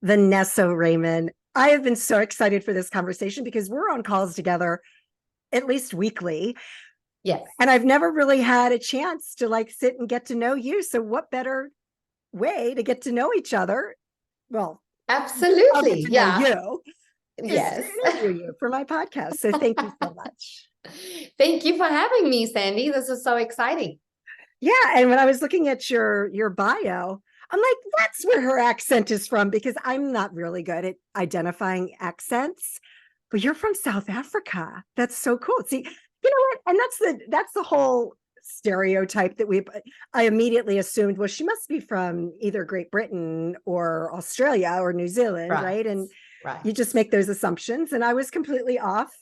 Vanessa Raymond. I have been so excited for this conversation because we're on calls together at least weekly. Yes. And I've never really had a chance to like sit and get to know you. So what better way to get to know each other? Well, I'll get Absolutely. to know Yeah. you is to Yes. interview you for my podcast. So thank you so much. Thank you for having me, Sandee. This is so exciting. Yeah. And when I was looking at your bio, I'm like, that's where her accent is from because I'm not really good at identifying accents. But you're from South Africa. That's so cool. See, you know what? And that's the whole stereotype that I immediately assumed, well, she must be from either Great Britain or Australia or New Zealand, Right. right? And Right. you just make those assumptions. And I was completely off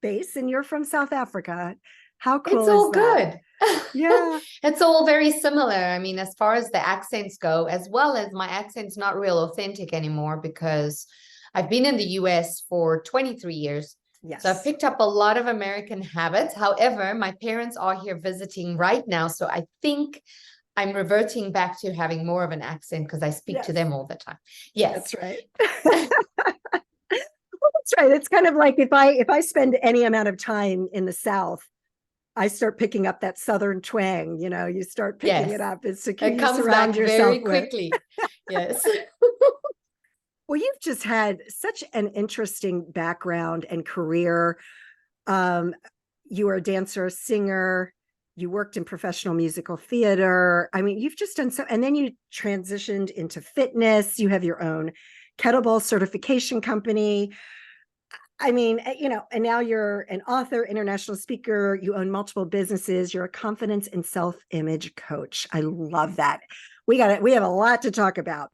base, and you're from South Africa. How It's cool is all that? good. Yeah. It's all very similar. I mean, as far as the accents go, as well as my accent's not real authentic anymore because I've been in the US for 23 years. So I've Yes. picked up a lot of American habits. However, my parents are here visiting right now. So I think I'm reverting back to having more of an accent because I speak to Yes. them all the time. Yes. That's right. Well, that's right. It's kind of like if I spend any amount of time in the South, I start picking up that Southern twang. You start picking it Yes. up. It's who It you comes surround back yourself very with. quickly. Yes. Well, you've just had such an interesting background and career. Um, you were a dancer, singer. You worked in professional musical theater. I mean, you've just done so, and then you transitioned into fitness. You have your own kettlebell certification company. I mean, and now you're an author, international speaker, you own multiple businesses, you're a confidence and self-image coach. I love that. We got it. We have a lot to talk about.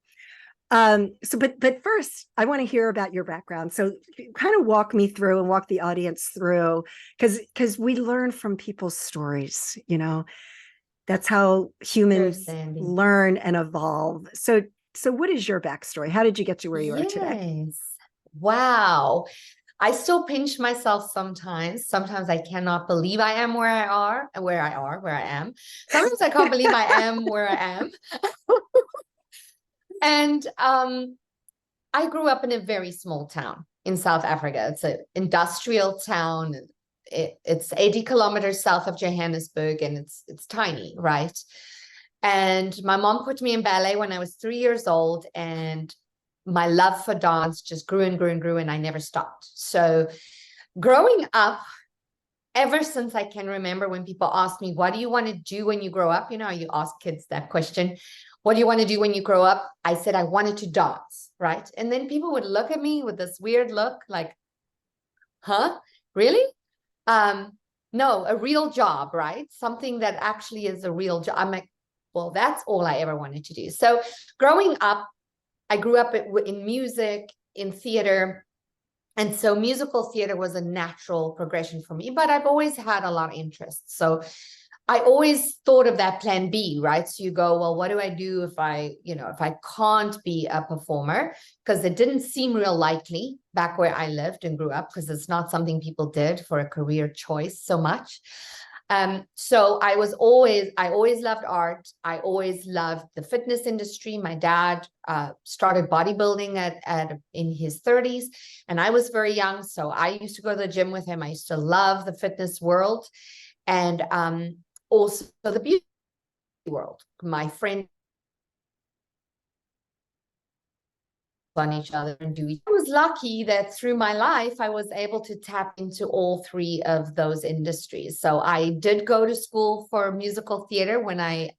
But first, I want to hear about your background. So kind of walk me through and walk the audience through because we learn from people's stories. That's how Sure, humans Sandy. learn and evolve. So what is your backstory? How did you get to where you are today? Yes. Wow. I still pinch myself sometimes. Sometimes I cannot believe I am where I am. Sometimes I can't believe I am where I am. And I grew up in a very small town in South Africa. It's an industrial town. It's 80 kilometers south of Johannesburg, and it's tiny, right? And my mom put me in ballet when I was 3 years old, and my love for dance just grew and grew and grew, and I never stopped. So growing up, ever since I can remember, when people ask me, what do you want to do when you grow up? You ask kids that question. What do you want to do when you grow up? I said, I wanted to dance, right? And then people would look at me with this weird look like, huh? Really? No, a real job, right? Something that actually is a real job. I'm like, well, that's all I ever wanted to do. So growing up, I grew up in music, in theater. And so musical theater was a natural progression for me, but I've always had a lot of interest. So I always thought of that plan B, right? So you go, well, what do I do if I can't be a performer? Because it didn't seem real likely back where I lived and grew up, because it's not something people did for a career choice so much. So I always loved art. I always loved the fitness industry. My dad started bodybuilding in his 30s, and I was very young. So I used to go to the gym with him. I used to love the fitness world, and also the beauty world. My friend on each other and do. I was lucky that through my life I was able to tap into all three of those industries. So I did go to school for musical theater when I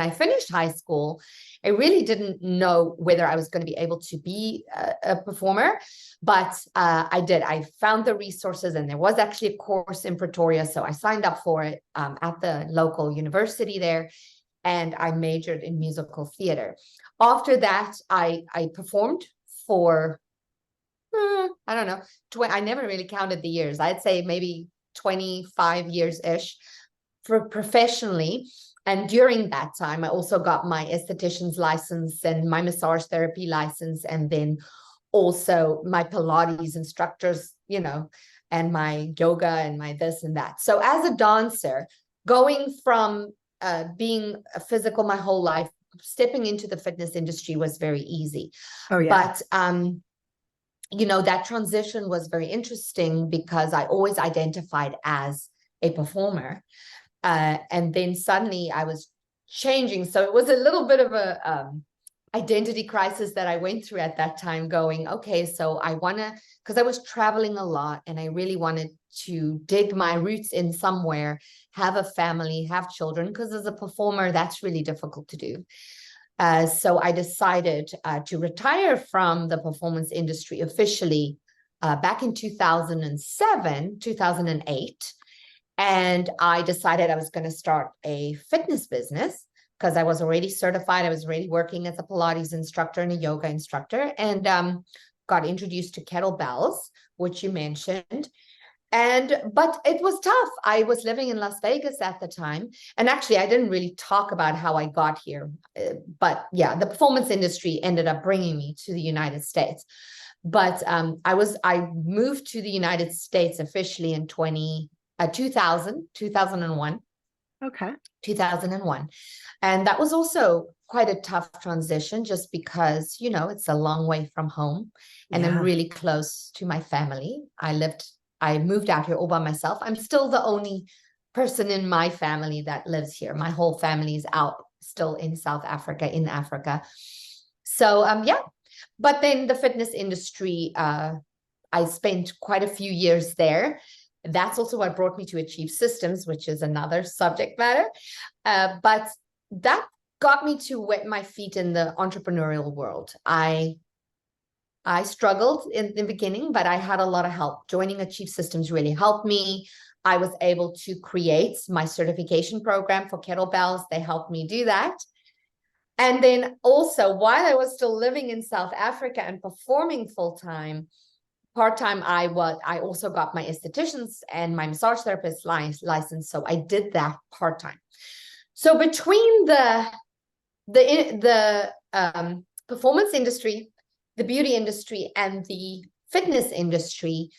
finished high school. I really didn't know whether I was going to be able to be a performer, but I did. I found the resources, and there was actually a course in Pretoria, so I signed up for it at the local university there, and I majored in musical theater. After that, I performed for, I don't know, I never really counted the years. I'd say maybe 25 years-ish for professionally. And during that time, I also got my esthetician's license and my massage therapy license, and then also my Pilates instructors, and my yoga and my this and that. So as a dancer, going from being a physical my whole life, stepping into the fitness industry was very easy. Oh, yeah. But you know, that transition was very interesting because I always identified as a performer. And then suddenly I was changing. So it was a little bit of a identity crisis that I went through at that time, going, okay, so I want to, because I was traveling a lot and I really wanted to dig my roots in somewhere, have a family, have children, because as a performer, that's really difficult to do. So I decided to retire from the performance industry officially back in 2007, 2008. And I decided I was going to start a fitness business because I was already certified. I was already working as a Pilates instructor and a yoga instructor, and got introduced to kettlebells, which you mentioned. But it was tough. I was living in Las Vegas at the time. And actually, I didn't really talk about how I got here. But yeah, the performance industry ended up bringing me to the United States. But I moved to the United States officially in 2001. Okay. 2001. And that was also quite a tough transition just because, you know, it's a long way from home and I'm really close to my family. I moved out here all by myself. I'm still the only person in my family that lives here. My whole family is out still in South Africa, in Africa. So, yeah. But then the fitness industry, I spent quite a few years there. That's also what brought me to Achieve Systems, which is another subject matter. But that got me to wet my feet in the entrepreneurial world. I struggled in the beginning, but I had a lot of help. Joining Achieve Systems really helped me. I was able to create my certification program for kettlebells. They helped me do that. And then also, while I was still living in South Africa and performing full-time, part-time, I also got my esthetician's and my massage therapist license. So I did that part-time. So between the performance industry, the beauty industry, and the fitness industry,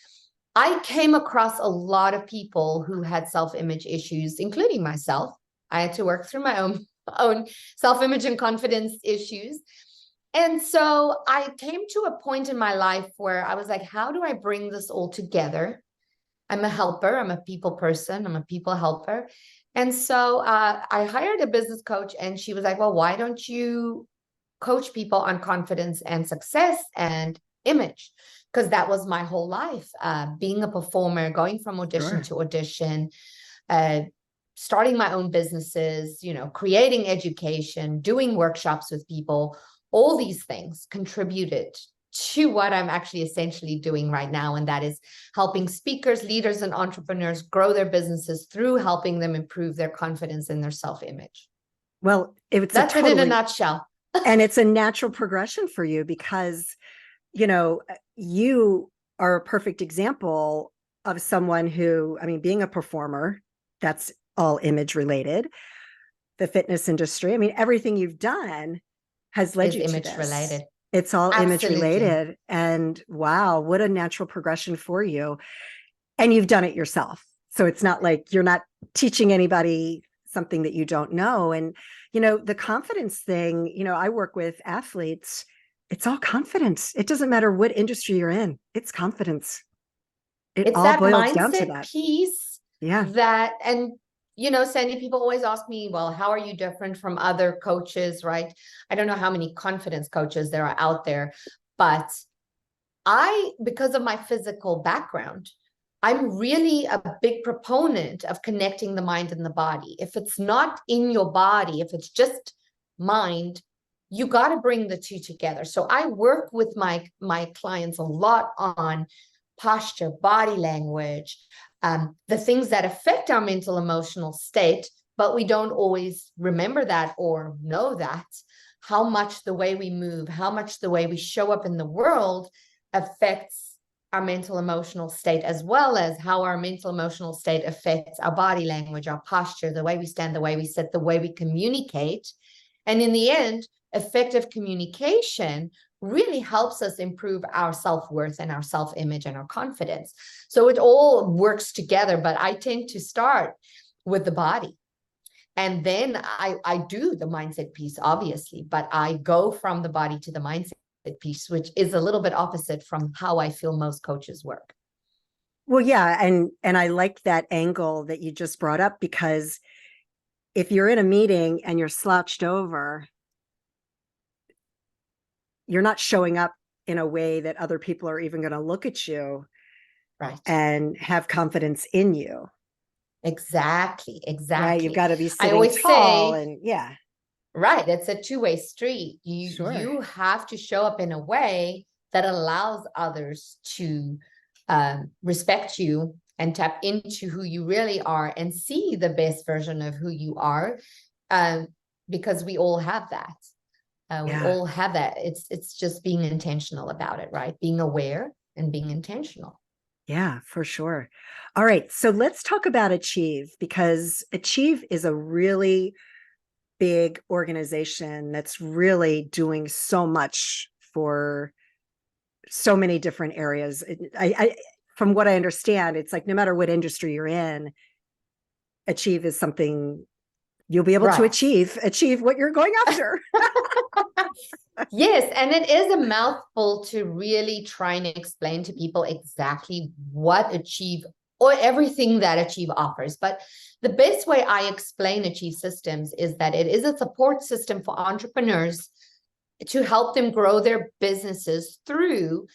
I came across a lot of people who had self-image issues, including myself. I had to work through my own self-image and confidence issues. And so I came to a point in my life where I was like, how do I bring this all together? I'm a helper. I'm a people person. I'm a people helper. And so I hired a business coach, and she was like, well, why don't you coach people on confidence and success and image? Because that was my whole life, being a performer, going from audition to audition, starting my own businesses, you know, creating education, doing workshops with people. All these things contributed to what I'm actually essentially doing right now. And that is helping speakers, leaders, and entrepreneurs grow their businesses through helping them improve their confidence and their self-image. Well, that's it in a nutshell. And it's a natural progression for you because, you know, you are a perfect example of someone who, I mean, being a performer, that's all image related. The fitness industry, I mean, everything you've done has led you to this. Related. It's all Absolutely. image related. And wow, what a natural progression for you. And you've done it yourself. So it's not like you're not teaching anybody something that you don't know. And, you know, the confidence thing, you know, I work with athletes. It's all confidence. It doesn't matter what industry you're in. It's confidence. It all boils down to that piece. Yeah. That, and you know, Sandee, people always ask me, well, how are you different from other coaches, right? I don't know how many confidence coaches there are out there, but because of my physical background, I'm really a big proponent of connecting the mind and the body. If it's not in your body, if it's just mind, you got to bring the two together. So I work with my clients a lot on posture, body language, the things that affect our mental emotional state, but we don't always remember that or know that, how much the way we move, how much the way we show up in the world affects our mental emotional state, as well as how our mental emotional state affects our body language, our posture, the way we stand, the way we sit, the way we communicate. And in the end, effective communication really helps us improve our self-worth and our self-image and our confidence. So it all works together, but I tend to start with the body. And then I do the mindset piece, obviously, but I go from the body to the mindset piece, which is a little bit opposite from how I feel most coaches work. Well, yeah, and I like that angle that you just brought up, because if you're in a meeting and you're slouched over, you're not showing up in a way that other people are even going to look at you Right. and have confidence in you. Exactly. Right? You've got to be I sitting always tall, say, and yeah. right, it's a two-way street. Sure. You have to show up in a way that allows others to respect you and tap into who you really are and see the best version of who you are, um, because we all have that. We Yeah. all have that. It's just being intentional about it, right? Being aware and being intentional. Yeah, for sure. All right. So let's talk about Achieve, because Achieve is a really big organization that's really doing so much for so many different areas. From what I understand, it's like no matter what industry you're in, Achieve is something you'll be able to Right. achieve what you're going after. Yes, and it is a mouthful to really try and explain to people exactly what Achieve or everything that Achieve offers. But the best way I explain Achieve Systems is that it is a support system for entrepreneurs to help them grow their businesses through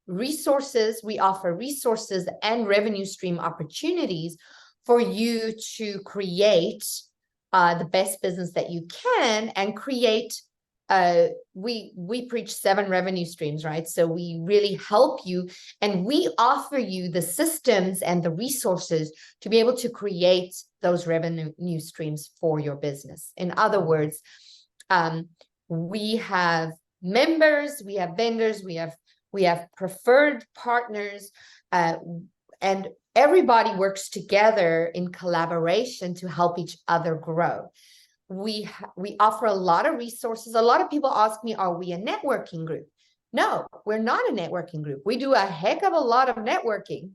resources. We offer resources and revenue stream opportunities for you to create the best business that you can and create. We preach 7 revenue streams, right? So we really help you, and we offer you the systems and the resources to be able to create those revenue streams for your business. In other words, we have members, we have vendors, we have preferred partners, and everybody works together in collaboration to help each other grow. We offer a lot of resources. A lot of people ask me, are we a networking group? No, we're not a networking group. We do a heck of a lot of networking,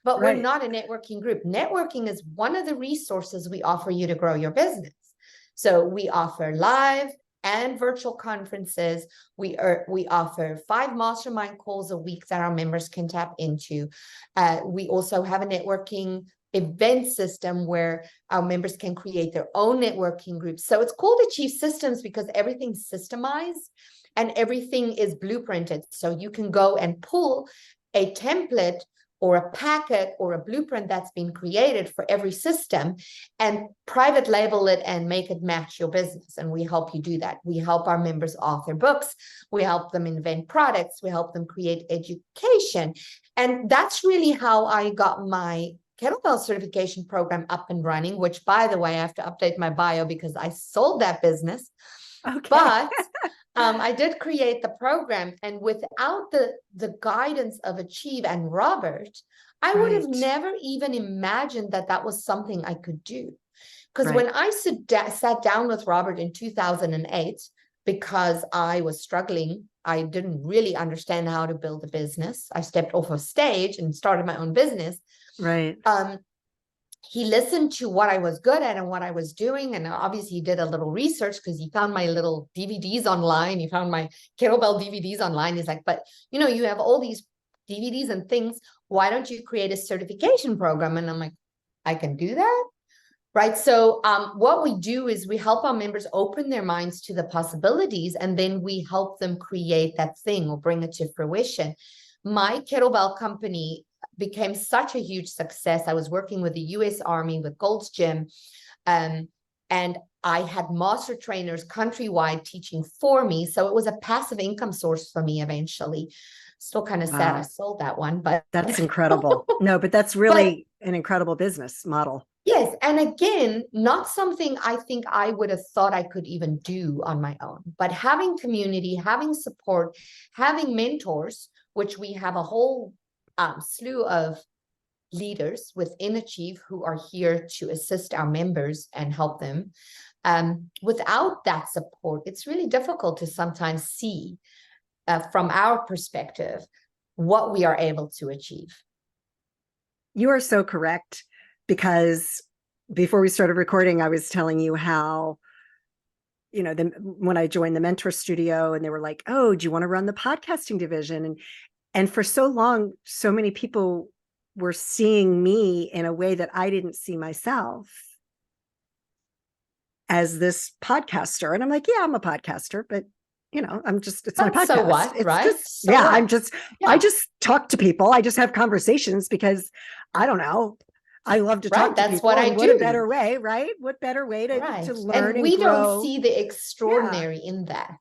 but we're not a networking group. Networking is one of the resources we offer you to grow your business. So we offer live and virtual conferences. We offer 5 mastermind calls a week that our members can tap into. We also have a networking event system where our members can create their own networking groups. So it's called Achieve Systems because everything's systemized and everything is blueprinted. So you can go and pull a template or a packet or a blueprint that's been created for every system and private label it and make it match your business. And we help you do that. We help our members author books. We help them invent products. We help them create education. And that's really how I got my kettlebell certification program up and running, which, by the way, I have to update my bio because I sold that business. Okay. But I did create the program, and without the guidance of Achieve and Robert, I would have never even imagined that that was something I could do. Because when I sat down with Robert in 2008, because I was struggling, I didn't really understand how to build a business. I stepped off of stage and started my own business. Right. He listened to what I was good at and what I was doing. And obviously he did a little research because he found my little DVDs online. He found my kettlebell DVDs online. He's like, but you know, you have all these DVDs and things. Why don't you create a certification program? And I'm like, I can do that. Right. So what we do is we help our members open their minds to the possibilities, and then we help them create that thing or bring it to fruition. My kettlebell company became such a huge success. I was working with the US Army, with Gold's Gym, and I had master trainers countrywide teaching for me. So it was a passive income source for me eventually. Still kind of sad I sold that one, but that's incredible. No, but that's really an incredible business model. Yes. And again, not something I think I would have thought I could even do on my own, but having community, having support, having mentors, which we have a whole slew of leaders within Achieve who are here to assist our members and help them. Without that support, it's really difficult to sometimes see from our perspective what we are able to achieve. You are so correct, because before we started recording, I was telling you how, when I joined the mentor studio and they were like, oh, do you want to run the podcasting division? And for so long, so many people were seeing me in a way that I didn't see myself, as this podcaster. And I'm like, yeah, I'm a podcaster, but it's my But so podcast. what, It's right? just, So yeah, what? I Yeah, just talk to people. I just have conversations because I don't know. I love to right. talk to That's what people. I And what a do. better way, right? What better way to Right. learn And and we don't grow? see the Yeah. extraordinary in that.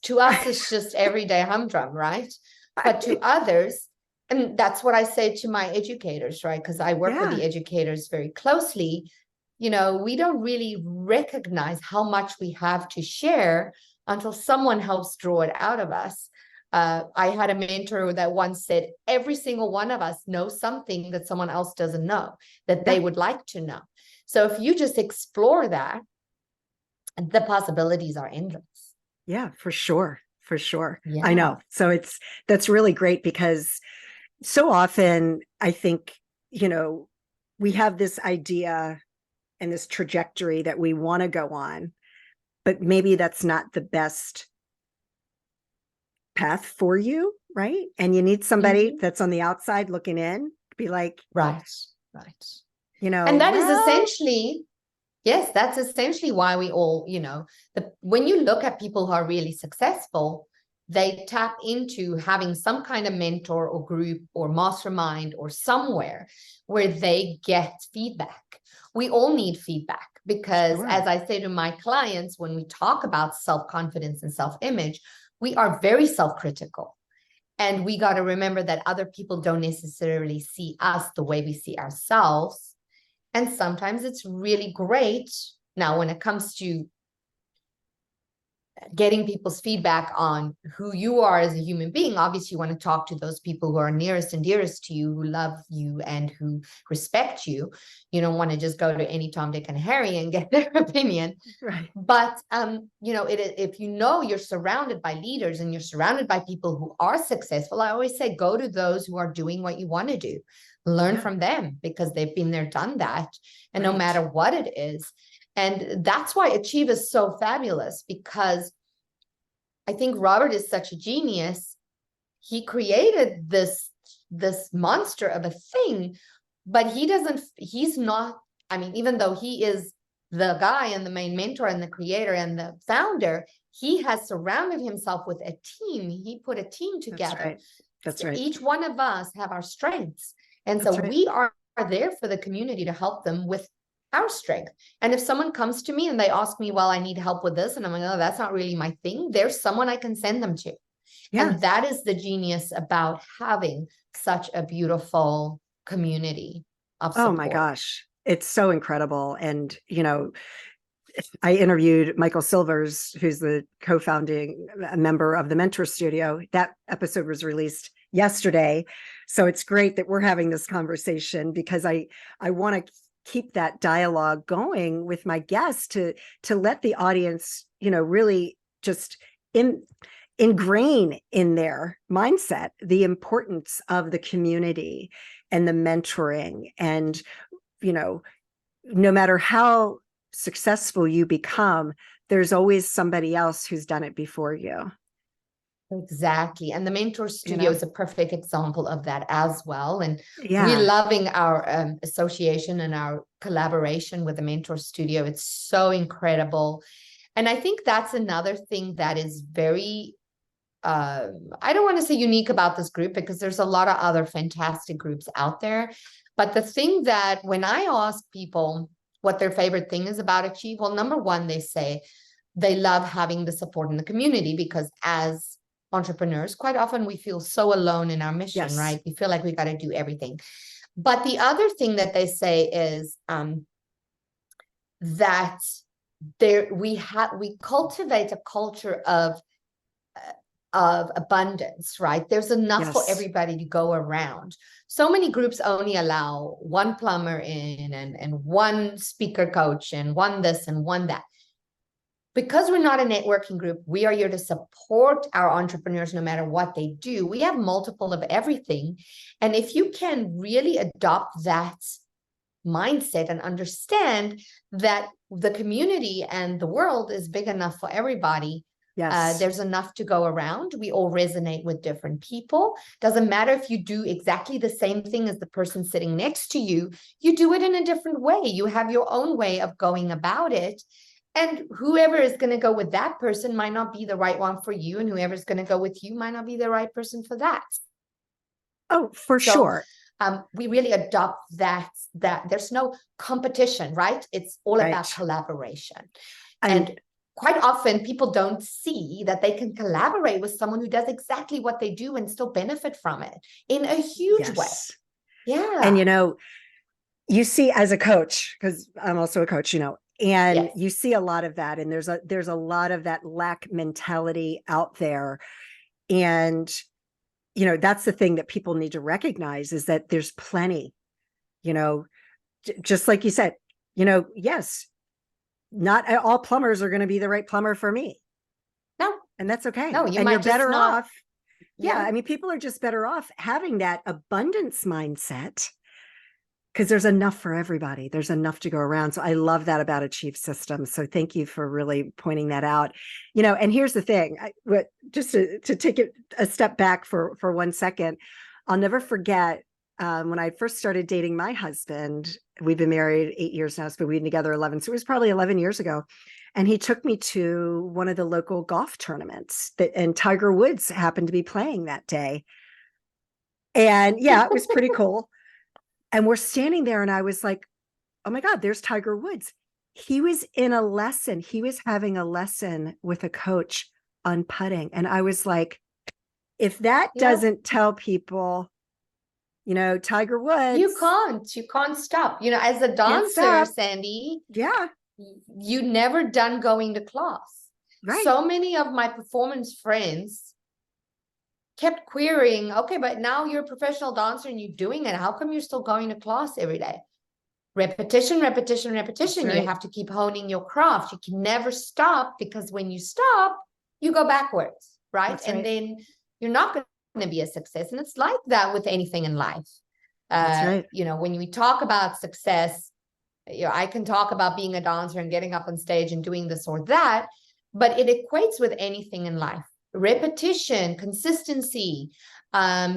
To us, it's just everyday humdrum, right? But to others, and that's what I say to my educators, right? Because I work with Yeah. the educators very closely. We don't really recognize how much we have to share until someone helps draw it out of us. I had a mentor that once said, every single one of us knows something that someone else doesn't know, that they Yeah. would like to know. So if you just explore that, the possibilities are endless. Yeah, for sure. For sure. I Yeah. know. So that's really great, because so often I think, we have this idea and this trajectory that we want to go on, but maybe that's not the best path for you, right? And you need somebody that's on the outside looking in to be like, Right. Right. And that is well, essentially, yes, that's essentially why we all, when you look at people who are really successful, they tap into having some kind of mentor or group or mastermind or somewhere where they get feedback. We all need feedback because, sure. as I say to my clients, when we talk about self-confidence and self-image, we are very self-critical. And we got to remember that other people don't necessarily see us the way we see ourselves. And sometimes it's really great. Now, when it comes to getting people's feedback on who you are as a human being, obviously you want to talk to those people who are nearest and dearest to you, who love you and who respect you. You don't want to just go to any Tom, Dick, and Harry and get their opinion. Right. But if you're surrounded by leaders and you're surrounded by people who are successful, I always say go to those who are doing what you want to do. Learn from them because they've been there, done that. And no matter what it is. And that's why Achieve is so fabulous, because I think Robert is such a genius. He created this monster of a thing, but he's not, even though he is the guy and the main mentor and the creator and the founder, he has surrounded himself with a team. He put a team together. That's right. Each one of us have our strengths. And so right. we are there for the community to help them with our strength. And if someone comes to me and they ask me, well, I need help with this, and I'm like, oh, that's not really my thing, there's someone I can send them to. Yeah. And that is the genius about having such a beautiful community of support. Oh my gosh. It's so incredible. And, I interviewed Michael Silvers, who's the co-founding member of the Mentor Studio. That episode was released yesterday. So it's great that we're having this conversation, because I want to keep that dialogue going with my guests to let the audience, really just ingrain in their mindset the importance of the community and the mentoring. And, no matter how successful you become, there's always somebody else who's done it before you. Exactly. And the Mentor Studio is a perfect example of that as well. And Yeah. we're loving our association and our collaboration with the Mentor Studio. It's so incredible. And I think that's another thing that is very, I don't want to say unique about this group, because there's a lot of other fantastic groups out there. But the thing that when I ask people what their favorite thing is about Achieve, well, number one, they say they love having the support in the community, because as entrepreneurs, quite often we feel so alone in our mission, right? We feel like we got to do everything. But the other thing that they say is that we cultivate a culture of abundance, right? There's enough for everybody to go around. So many groups only allow one plumber in and one speaker coach and one this and one that. Because we're not a networking group, we are here to support our entrepreneurs no matter what they do. We have multiple of everything. And if you can really adopt that mindset and understand that the community and the world is big enough for everybody. Yes. There's enough to go around. We all resonate with different people. Doesn't matter if you do exactly the same thing as the person sitting next to you. You do it in a different way. You have your own way of going about it. And whoever is going to go with that person might not be the right one for you. And whoever's going to go with you might not be the right person for that. Oh, for So, sure. we really adopt that there's no competition, right? It's all Right. about collaboration. And quite often people don't see that they can collaborate with someone who does exactly what they do and still benefit from it in a huge way. Yeah. And, you see as a coach, because I'm also a coach, and Yes. you see a lot of that. And there's a lot of that lack mentality out there. And, that's the thing that people need to recognize, is that there's plenty, just like you said, yes, not all plumbers are going to be the right plumber for me. No. And that's okay. No, you and might you're better not, off. Yeah. I mean, people are just better off having that abundance mindset, because there's enough for everybody. There's enough to go around. So I love that about Achieve System. So thank you for really pointing that out. And here's the thing, just to take it a step back for 1 second, I'll never forget when I first started dating my husband. We've been married 8 years now, so we've been together 11. So it was probably 11 years ago. And he took me to one of the local golf tournaments and Tiger Woods happened to be playing that day. And yeah, it was pretty cool. And we're standing there and I was like, oh my God, there's Tiger Woods. He was in a lesson. He was having a lesson with a coach on putting. And I was like, if that doesn't tell people, Tiger Woods. You can't stop. As a dancer, Sandee. Yeah. You never done going to class. Right. So many of my performance friends kept querying, okay, but now you're a professional dancer and you're doing it. How come you're still going to class every day? Repetition, repetition, repetition. Right. You have to keep honing your craft. You can never stop, because when you stop, you go backwards, right? And then you're not going to be a success. And it's like that with anything in life. That's right. When we talk about success, I can talk about being a dancer and getting up on stage and doing this or that, but it equates with anything in life. Repetition, consistency,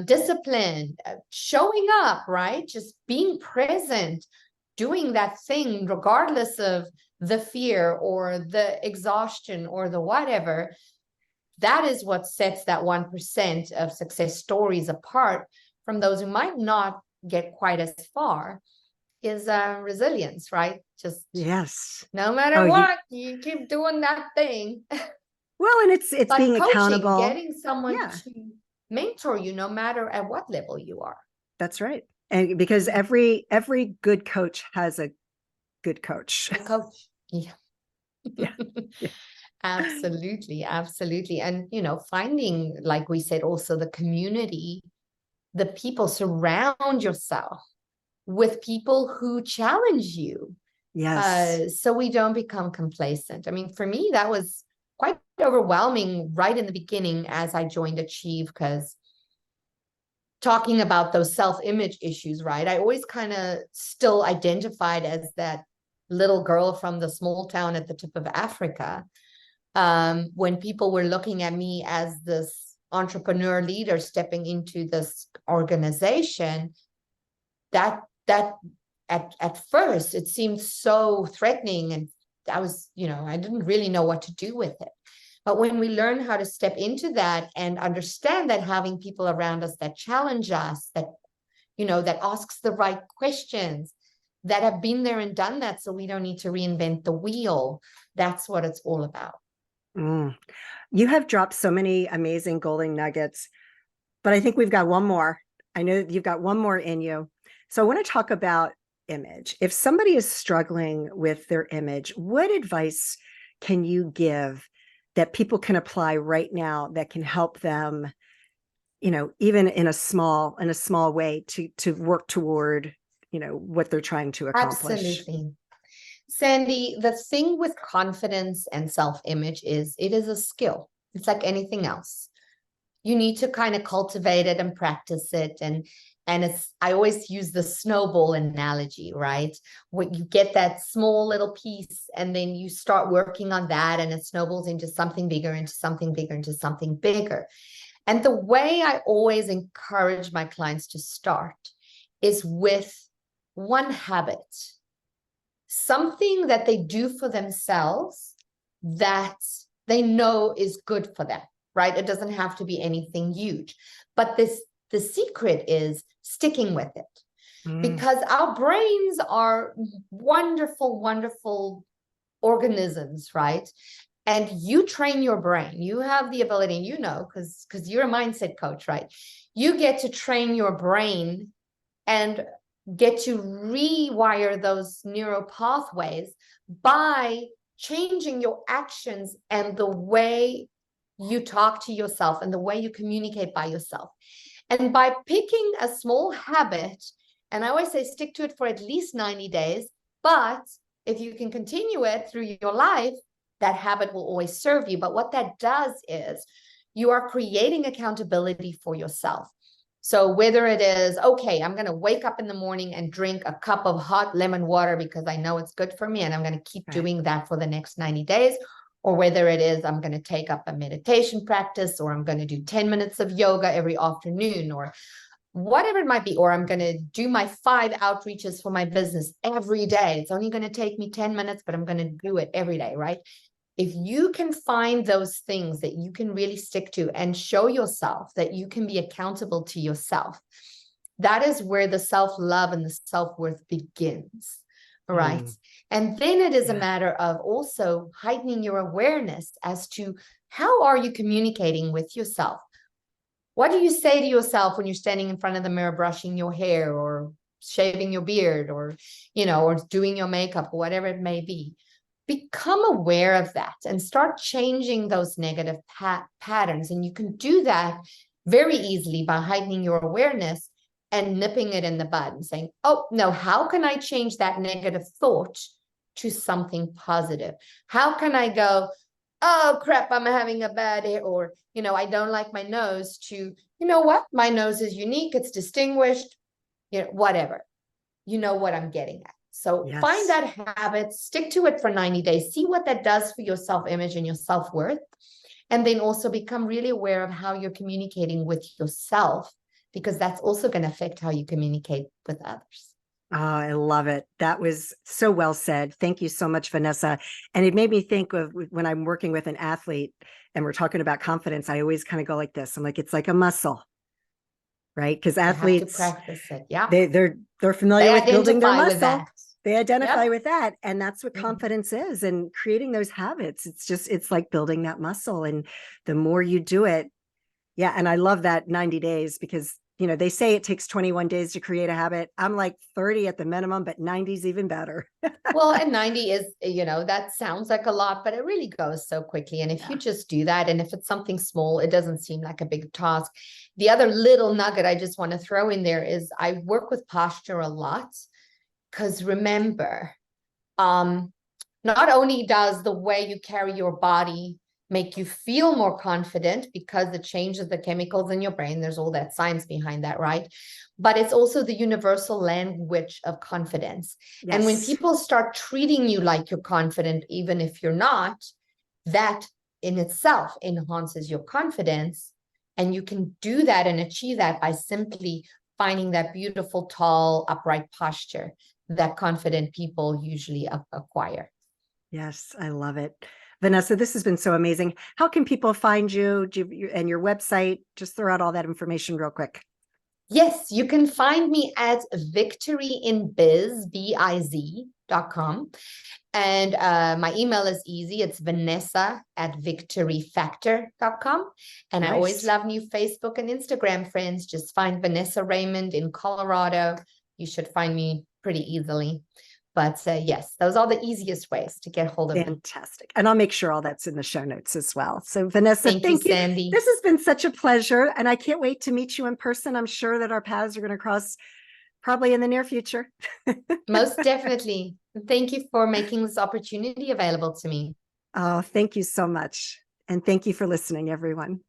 discipline, showing up, right? Just being present, doing that thing regardless of the fear or the exhaustion or the whatever. That is what sets that 1% of success stories apart from those who might not get quite as far, is resilience, right? Just no matter what, you keep doing that thing. Well, and it's being coaching, accountable, getting someone to mentor you, no matter at what level you are. That's right. And because every good coach has a good coach. A coach. Yeah. Absolutely. And, finding, like we said, also the community, the people, surround yourself with people who challenge you. Yes. So we don't become complacent. I mean, for me, that was quite overwhelming right in the beginning as I joined Achieve, because talking about those self-image issues, right? I always kind of still identified as that little girl from the small town at the tip of Africa. When people were looking at me as this entrepreneur leader stepping into this organization, that at first it seemed so threatening, and I was, I didn't really know what to do with it. But when we learn how to step into that and understand that having people around us that challenge us, that, that asks the right questions, that have been there and done that, so we don't need to reinvent the wheel, that's what it's all about. You have dropped so many amazing golden nuggets, but I think we've got one more. I know you've got one more in you. So I want to talk about image. If somebody is struggling with their image, what advice can you give that people can apply right now that can help them, even in a small way to work toward, what they're trying to accomplish? Absolutely. Sandee, the thing with confidence and self-image is it is a skill. It's like anything else. you need to kind of cultivate it and practice it. And it's, I always use the snowball analogy, right? When you get that small little piece and then you start working on that and it snowballs into something bigger, into something bigger, into something bigger. And the way I always encourage my clients to start is with one habit, something that they do for themselves that they know is good for them, right? It doesn't have to be anything huge, but the secret is sticking with it, because our brains are wonderful, wonderful organisms, right? And you train your brain. You have the ability, you know, because you're a mindset coach, right? You get to train your brain and get to rewire those neural pathways by changing your actions and the way you talk to yourself and the way you communicate by yourself. And by picking a small habit, and I always say stick to it for at least 90 days, but if you can continue it through your life, that habit will always serve you. But what that does is you are creating accountability for yourself. So whether it is, okay, I'm going to wake up in the morning and drink a cup of hot lemon water because I know it's good for me, and I'm going to keep doing that for the next 90 days, or whether it is I'm going to take up a meditation practice, or I'm going to do 10 minutes of yoga every afternoon, or whatever it might be, or I'm going to do my 5 outreaches for my business every day. It's only going to take me 10 minutes, but I'm going to do it every day, right? If you can find those things that you can really stick to and show yourself that you can be accountable to yourself, that is where the self-love and the self-worth begins, right? And then it is a matter of also heightening your awareness as to how are you communicating with yourself? What do you say to yourself when you're standing in front of the mirror, brushing your hair or shaving your beard, or, you know, or doing your makeup, or whatever it may be? Become aware of that and start changing those negative patterns. And you can do that very easily by heightening your awareness and nipping it in the bud and saying, oh, no, how can I change that negative thought to something positive? How can I go, oh, crap, I'm having a bad day, or, you know, I don't like my nose, to, you know what, my nose is unique, it's distinguished, you know, whatever. You know what I'm getting at. So find that habit, stick to it for 90 days, see what that does for your self-image and your self-worth, and then also become really aware of how you're communicating with yourself, because that's also going to affect how you communicate with others. Oh, I love it. That was so well said. Thank you so much, Vanessa. And it made me think of when I'm working with an athlete and we're talking about confidence, I always kind of go like this. I'm like, it's like a muscle, right? Because athletes, have to practice it. Yeah. They're familiar with building their muscle. They identify Yep. with that. And that's what confidence is. And creating those habits, it's like building that muscle. And the more you do it, yeah. And I love that 90 days, because, you know, they say it takes 21 days to create a habit. I'm like 30 at the minimum, but 90 is even better. Well, and 90 is, you know, that sounds like a lot, but it really goes so quickly. And if you just do that, and if it's something small, it doesn't seem like a big task. The other little nugget I just want to throw in there is I work with posture a lot, because remember, not only does the way you carry your body make you feel more confident because it changes the chemicals in your brain, there's all that science behind that, right? But it's also the universal language of confidence. And when people start treating you like you're confident, even if you're not, that in itself enhances your confidence. And you can do that and achieve that by simply finding that beautiful, tall, upright posture that confident people usually acquire. Yes, I love it. Vanessa, this has been so amazing. How can people find you and your website? Just throw out all that information real quick. Yes, you can find me at victoryinbiz, biz.com. And my email is easy. It's vanessa@victoryfactor.com. And I always love new Facebook and Instagram friends. Just find Vanessa Raymond in Colorado. You should find me pretty easily. But yes, those are the easiest ways to get hold of me. Fantastic. And I'll make sure all that's in the show notes as well. So Vanessa, thank you. Sandee. This has been such a pleasure. And I can't wait to meet you in person. I'm sure that our paths are going to cross probably in the near future. Most definitely. Thank you for making this opportunity available to me. Oh, thank you so much. And thank you for listening, everyone.